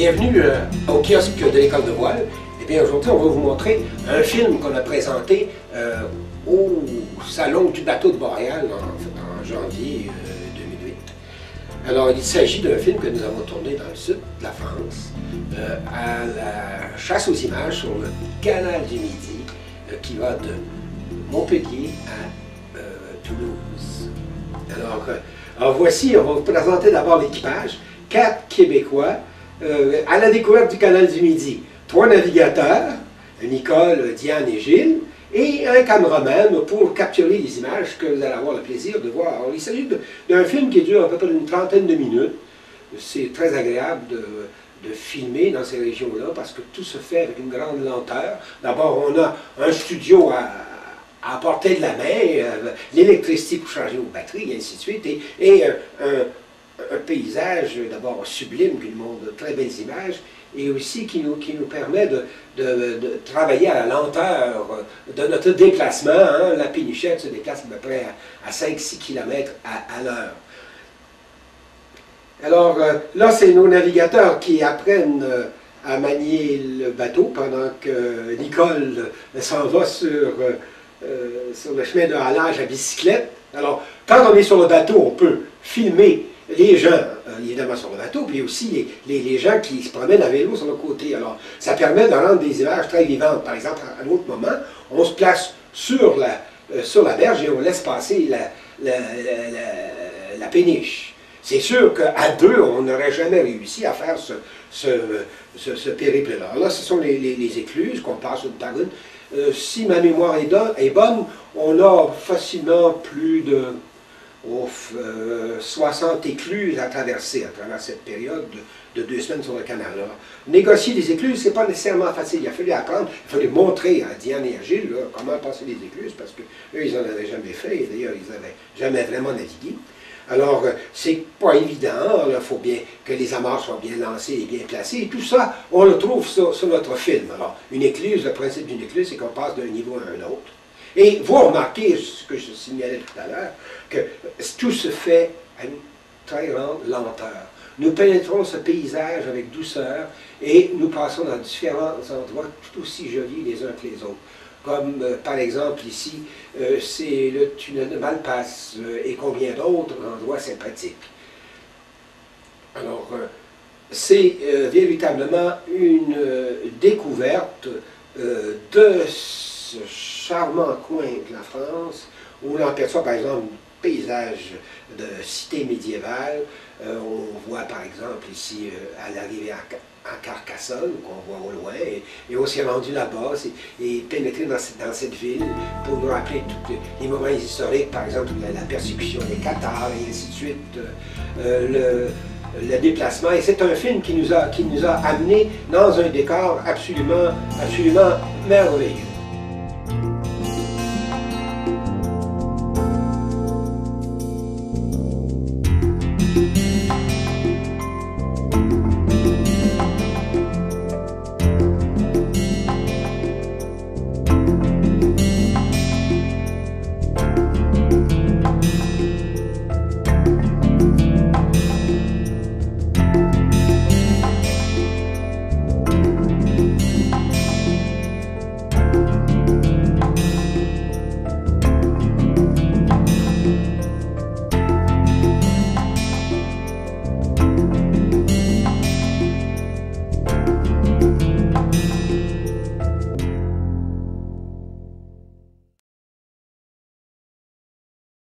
Bienvenue au kiosque de l'École de voile. Eh bien, aujourd'hui, on va vous montrer un film qu'on a présenté au Salon du bateau de Montréal en janvier 2008. Alors, il s'agit d'un film que nous avons tourné dans le sud de la France, à la chasse aux images sur le canal du Midi, qui va de Montpellier à Toulouse. Alors voici, on va vous présenter d'abord l'équipage. 4 Québécois à la découverte du canal du Midi. 3 navigateurs, Nicole, Diane et Gilles, et un caméraman pour capturer les images que vous allez avoir le plaisir de voir. Alors, il s'agit d'un film qui dure à peu près une trentaine de minutes. C'est très agréable de filmer dans ces régions-là parce que tout se fait avec une grande lenteur. D'abord, on a un studio à portée de la main, l'électricité pour charger vos batteries, et ainsi de suite, et un paysage d'abord sublime qui nous montre de très belles images, et aussi qui nous permet de travailler à la lenteur de notre déplacement. Hein. La Pénichette se déplace à peu près à 5-6 km à l'heure. Alors là, c'est nos navigateurs qui apprennent à manier le bateau pendant que Nicole s'en va sur le chemin de halage à bicyclette. Alors, quand on est sur le bateau, on peut filmer les gens, évidemment sur le bateau, puis aussi les gens qui se promènent à vélo sur le côté. Alors, ça permet de rendre des images très vivantes. Par exemple, à un autre moment, on se place sur la berge et on laisse passer la péniche. C'est sûr qu'à deux, on n'aurait jamais réussi à faire ce périple-là. Là, ce sont les écluses qu'on passe par une. Si ma mémoire est bonne, on a facilement plus de 60 écluses à traverser à travers cette période de 2 semaines sur le canal. Alors, négocier des écluses, ce n'est pas nécessairement facile. Il a fallu apprendre, il fallait montrer à Diane et à Gilles comment passer les écluses, parce qu'eux, ils n'en avaient jamais fait, et d'ailleurs, ils n'avaient jamais vraiment navigué. Alors, c'est pas évident, il faut bien que les amarres soient bien lancées et bien placées, et tout ça, on le trouve sur notre film. Alors, une écluse, le principe d'une écluse, c'est qu'on passe d'un niveau à un autre. Et vous remarquez, ce que je signalais tout à l'heure, que tout se fait à une très grande lenteur. Nous pénétrons ce paysage avec douceur et nous passons dans différents endroits tout aussi jolis les uns que les autres. Comme par exemple ici, c'est le tunnel de Malpasse et combien d'autres endroits sympathiques. Alors, c'est véritablement une découverte de ce charmant coin de la France où on aperçoit par exemple un paysage de cité médiévale. On voit par exemple ici à l'arrivée à Carcassonne, qu'on voit au loin, et on s'est rendu là-bas et pénétré dans cette ville pour nous rappeler tous les moments historiques, par exemple la persécution des Cathares et ainsi de suite, le déplacement. Et c'est un film qui nous a amenés dans un décor absolument merveilleux.